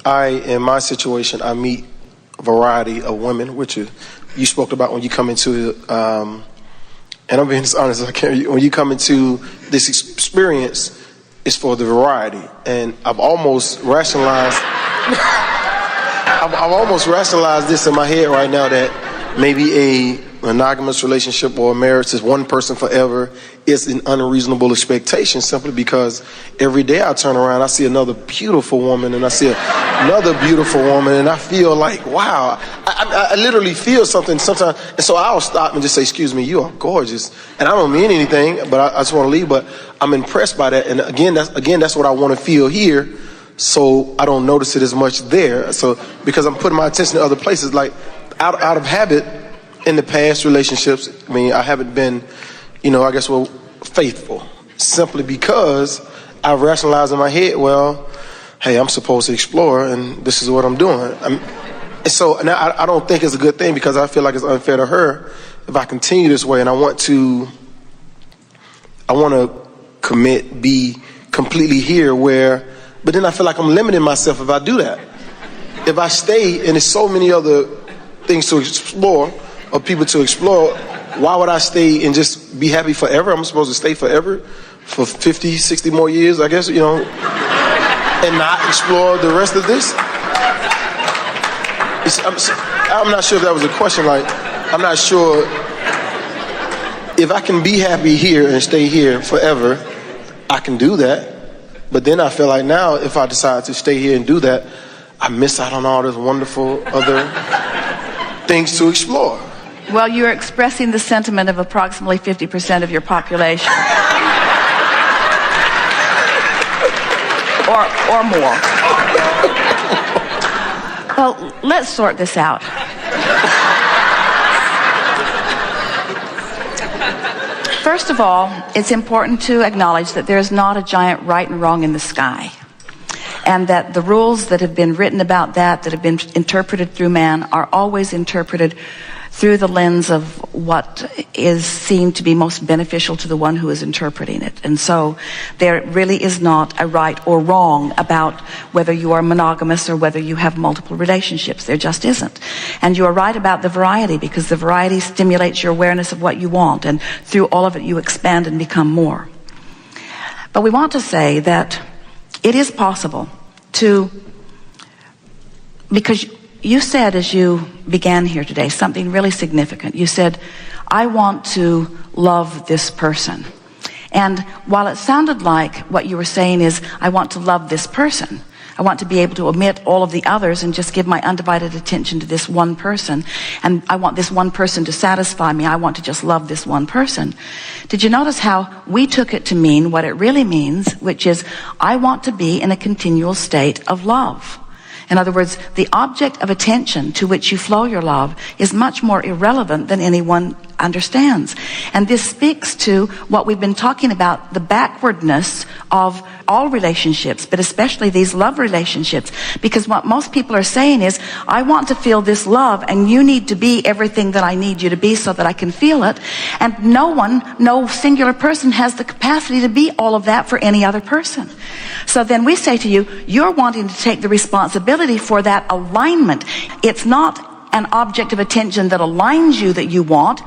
in my situation, I meet a variety of women, which you spoke about when you come into, and I'm being as honest as I can, when you come into this experience, it's for the variety. And I've almost rationalized, I've almost rationalized this in my head right now, that maybe a monogamous relationship or a marriage is one person forever is an unreasonable expectation, simply because every day I turn around, I see another beautiful woman, and I see another beautiful woman, and I feel like, wow, I literally feel something sometimes. And so I'll stop and just say, excuse me, you are gorgeous. And I don't mean anything, but I just want to leave. But I'm impressed by that. And again, that's what I want to feel here. So I don't notice it as much there. So because I'm putting my attention to other places, like out of habit in the past relationships, I mean, I haven't been, I guess, faithful, simply because I rationalized in my head, well, hey, I'm supposed to explore, and this is what I'm doing. And so now I don't think it's a good thing, because I feel like it's unfair to her if I continue this way, and I want to commit, be completely here, but then I feel like I'm limiting myself if I do that. If I stay, and there's so many other things to explore, or people to explore, why would I stay and just be happy forever? I'm supposed to stay forever for 50, 60 more years, I guess, and not explore the rest of this? I'm not sure if that was a question. Like, I'm not sure if I can be happy here and stay here forever, I can do that. But then I feel like now, if I decide to stay here and do that, I miss out on all this wonderful other things to explore. Well, you're expressing the sentiment of approximately 50% of your population. or more. Well, let's sort this out. First of all, it's important to acknowledge that there's not a giant right and wrong in the sky, and that the rules that have been written about that have been interpreted through man, are always interpreted through the lens of what is seen to be most beneficial to the one who is interpreting it. And so there really is not a right or wrong about whether you are monogamous or whether you have multiple relationships. There just isn't. And you are right about the variety, because the variety stimulates your awareness of what you want, and through all of it you expand and become more. But we want to say that it is possible to, because you said, as you began here today, something really significant. You said, I want to love this person. And while it sounded like what you were saying is, I want to love this person, I want to be able to omit all of the others and just give my undivided attention to this one person, and I want this one person to satisfy me, I want to just love this one person. Did you notice how we took it to mean what it really means, which is, I want to be in a continual state of love? In other words, the object of attention to which you flow your love is much more irrelevant than anyone understands. And this speaks to what we've been talking about, the backwardness of all relationships, but especially these love relationships. Because what most people are saying is, I want to feel this love, and you need to be everything that I need you to be so that I can feel it. And no singular person has the capacity to be all of that for any other person. So then we say to you, you're wanting to take the responsibility for that alignment. It's not an object of attention that aligns you that you want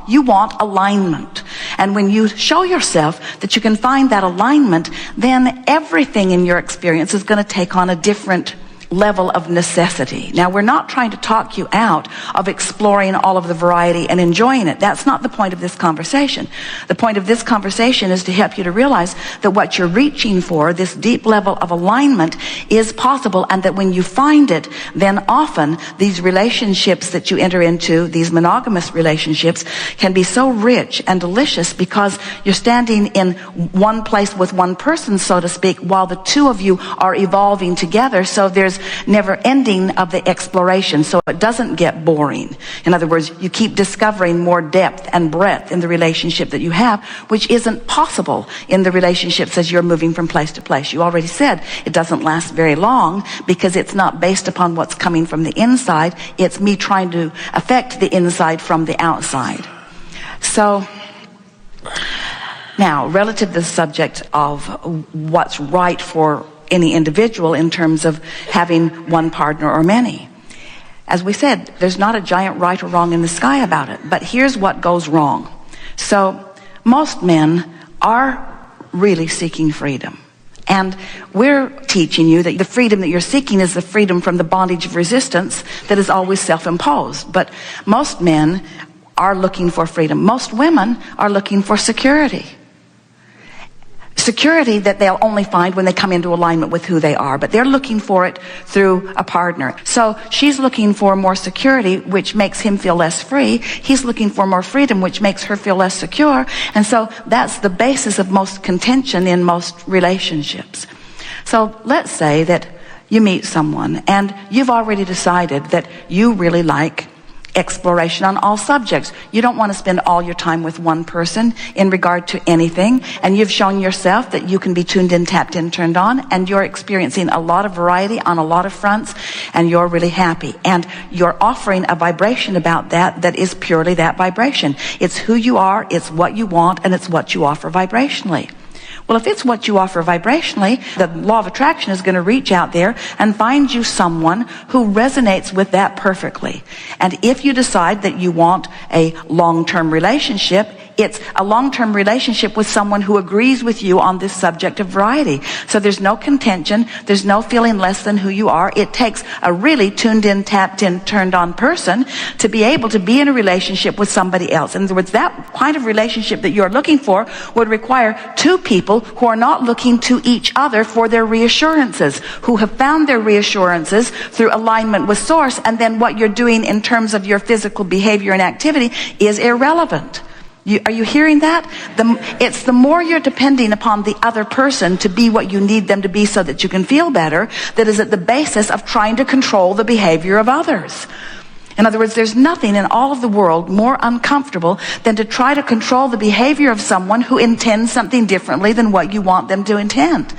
alignment. And when you show yourself that you can find that alignment, then everything in your experience is going to take on a different level of necessity. Now, we're not trying to talk you out of exploring all of the variety and enjoying it. That's not the point of this conversation. The point of this conversation is to help you to realize that what you're reaching for, this deep level of alignment, is possible, and that when you find it, then often these relationships that you enter into, these monogamous relationships, can be so rich and delicious because you're standing in one place with one person, so to speak, while the two of you are evolving together. So there's never ending of the exploration, so it doesn't get boring. In other words, you keep discovering more depth and breadth in the relationship that you have, which isn't possible in the relationships as you're moving from place to place. You already said it doesn't last very long because it's not based upon what's coming from the inside. It's me trying to affect the inside from the outside. So now, relative to the subject of what's right for any individual in terms of having one partner or many. As we said, there's not a giant right or wrong in the sky about it, but here's what goes wrong. So most men are really seeking freedom. And we're teaching you that the freedom that you're seeking is the freedom from the bondage of resistance that is always self-imposed. But most men are looking for freedom. Most women are looking for security. Security that they'll only find when they come into alignment with who they are, but they're looking for it through a partner. So she's looking for more security, which makes him feel less free. He's looking for more freedom, which makes her feel less secure. And so that's the basis of most contention in most relationships. So let's say that you meet someone and you've already decided that you really like exploration on all subjects. You don't want to spend all your time with one person in regard to anything, and you've shown yourself that you can be tuned in, tapped in, turned on, and you're experiencing a lot of variety on a lot of fronts, and you're really happy, and you're offering a vibration about that is purely that vibration. It's who you are, it's what you want, and it's what you offer vibrationally. Well, if it's what you offer vibrationally, the law of attraction is going to reach out there and find you someone who resonates with that perfectly. And if you decide that you want a long-term relationship, it's a long-term relationship with someone who agrees with you on this subject of variety. So there's no contention, there's no feeling less than who you are. It takes a really tuned in, tapped in, turned on person to be able to be in a relationship with somebody else. In other words, that kind of relationship that you're looking for would require two people who are not looking to each other for their reassurances, who have found their reassurances through alignment with source, and then what you're doing in terms of your physical behavior and activity is irrelevant. Are you hearing that? It's the more you're depending upon the other person to be what you need them to be so that you can feel better, that is at the basis of trying to control the behavior of others. In other words, there's nothing in all of the world more uncomfortable than to try to control the behavior of someone who intends something differently than what you want them to intend.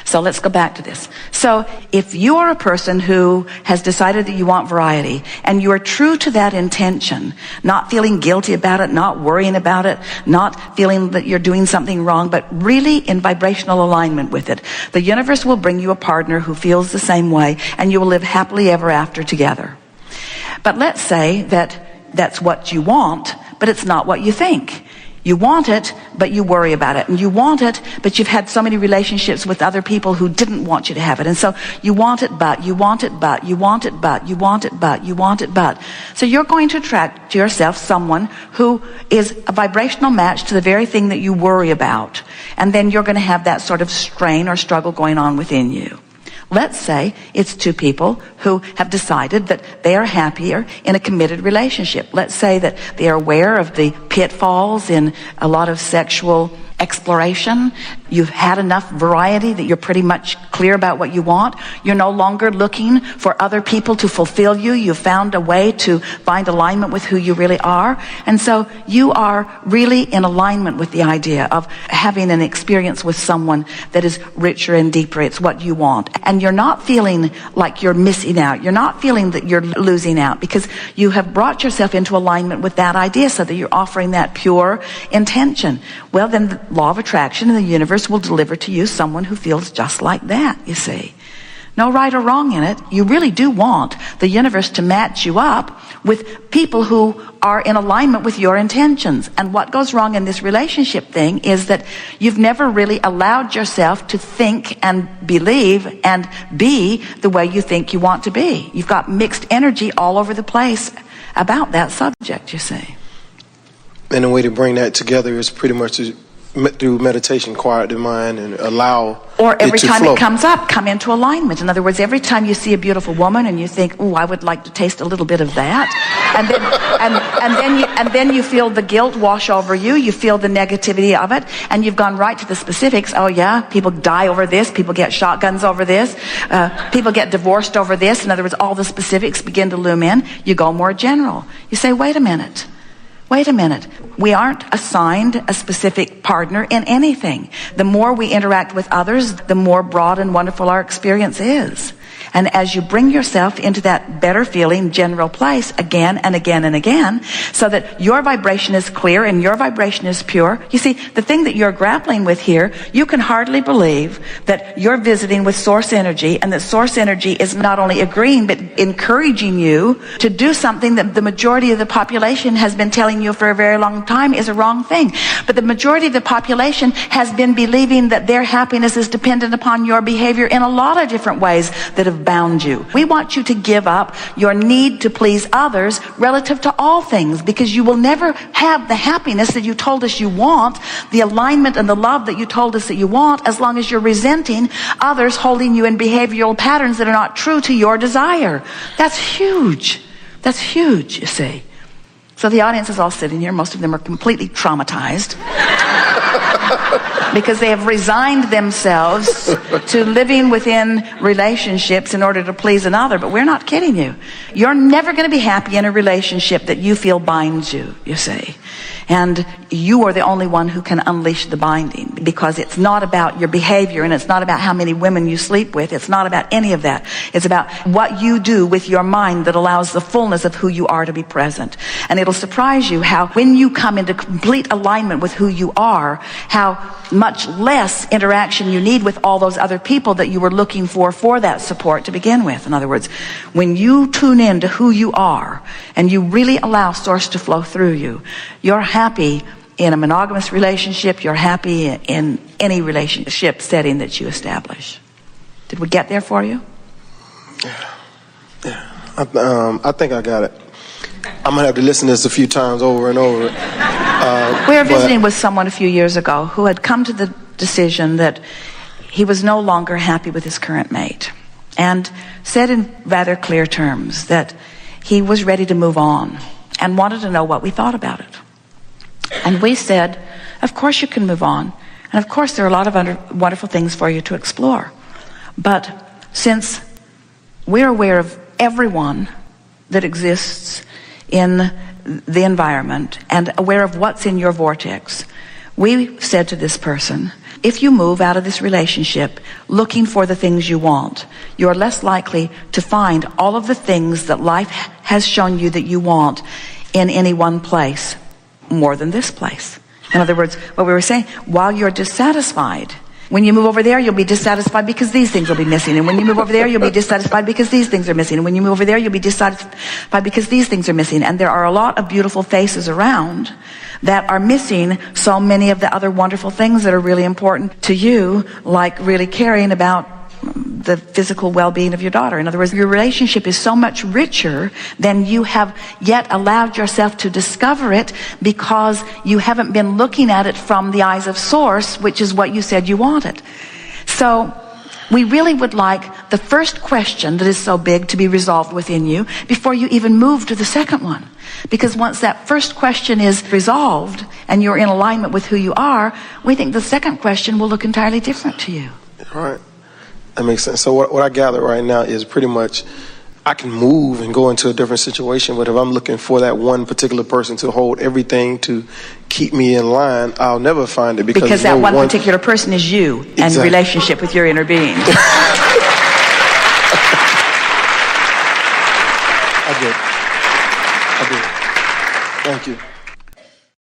So let's go back to this. So if you are a person who has decided that you want variety, and you are true to that intention, not feeling guilty about it, not worrying about it, not feeling that you're doing something wrong, but really in vibrational alignment with it, the universe will bring you a partner who feels the same way, and you will live happily ever after together. But let's say that that's what you want, but it's not what you think. You want it, but you worry about it. And you want it, but you've had so many relationships with other people who didn't want you to have it. And so you want it, but you want it, but you want it, but you want it, but you want it, but. So you're going to attract to yourself someone who is a vibrational match to the very thing that you worry about. And then you're going to have that sort of strain or struggle going on within you. Let's say it's two people who have decided that they are happier in a committed relationship. Let's say that they are aware of the pitfalls in a lot of sexual exploration. You've had enough variety that you're pretty much clear about what you want. You're no longer looking for other people to fulfill you. You've found a way to find alignment with who you really are. And so you are really in alignment with the idea of having an experience with someone that is richer and deeper. It's what you want. And you're not feeling like you're missing out. You're not feeling that you're losing out, because you have brought yourself into alignment with that idea so that you're offering that pure intention. Well, then the law of attraction in the universe will deliver to you someone who feels just like that, you see. No right or wrong in it. You really do want the universe to match you up with people who are in alignment with your intentions. And what goes wrong in this relationship thing is that you've never really allowed yourself to think and believe and be the way you think you want to be. You've got mixed energy all over the place about that subject, you see. And the way to bring that together is pretty much through meditation, quiet the mind, and allow or every it to time flow. It comes up, come into alignment. In other words, every time you see a beautiful woman and you think, "Oh, I would like to taste a little bit of that," and then you feel the guilt wash over you. You feel the negativity of it, and you've gone right to the specifics. Oh yeah, people die over this. People get shotguns over this. People get divorced over this. In other words, all the specifics begin to loom in. You go more general. You say, "Wait a minute. Wait a minute. We aren't assigned a specific partner in anything. The more we interact with others, the more broad and wonderful our experience is. And as you bring yourself into that better feeling general place again and again and again, so that your vibration is clear and your vibration is pure. You see, the thing that you're grappling with here, you can hardly believe that you're visiting with source energy, and that source energy is not only agreeing but encouraging you to do something that the majority of the population has been telling you for a very long time is a wrong thing. But the majority of the population has been believing that their happiness is dependent upon your behavior in a lot of different ways that have bound you. We want you to give up your need to please others relative to all things, because you will never have the happiness that you told us you want, the alignment and the love that you told us that you want, as long as you're resenting others holding you in behavioral patterns that are not true to your desire. That's huge. That's huge, you see. So the audience is all sitting here. Most of them are completely traumatized because they have resigned themselves to living within relationships in order to please another. But we're not kidding you. You're never going to be happy in a relationship that you feel binds you, you see. And you are the only one who can unleash the binding, because it's not about your behavior, and it's not about how many women you sleep with. It's not about any of that. It's about what you do with your mind that allows the fullness of who you are to be present. And it'll surprise you how, when you come into complete alignment with who you are, how much less interaction you need with all those other people that you were looking for that support to begin with. In other words, when you tune in to who you are and you really allow source to flow through you, you're happy in a monogamous relationship, you're happy in any relationship setting that you establish. Did we get there for you? Yeah. I think I got it. I'm going to have to listen to this a few times over and over. We were visiting with someone a few years ago who had come to the decision that he was no longer happy with his current mate, and said in rather clear terms that he was ready to move on and wanted to know what we thought about it. And we said, of course you can move on, and of course there are a lot of wonderful things for you to explore. But since we're aware of everyone that exists in the environment and aware of what's in your vortex, we said to this person, if you move out of this relationship looking for the things you want, you're less likely to find all of the things that life has shown you that you want in any one place more than this place. In other words, what we were saying, while you're dissatisfied, when you move over there, you'll be dissatisfied because these things will be missing. And when you move over there, you'll be dissatisfied because these things are missing. And when you move over there, you'll be dissatisfied because these things are missing. And there are a lot of beautiful faces around that are missing so many of the other wonderful things that are really important to you, like really caring about the physical well-being of your daughter. In other words, your relationship is so much richer than you have yet allowed yourself to discover it, because you haven't been looking at it from the eyes of source, which is what you said you wanted. So we really would like the first question that is so big to be resolved within you before you even move to the second one. Because once that first question is resolved and you're in alignment with who you are, we think the second question will look entirely different to you. All right. That makes sense. So what I gather right now is pretty much I can move and go into a different situation, but if I'm looking for that one particular person to hold everything to keep me in line, I'll never find it, because that one particular person is you. Exactly. And relationship with your inner being. I did. Thank you.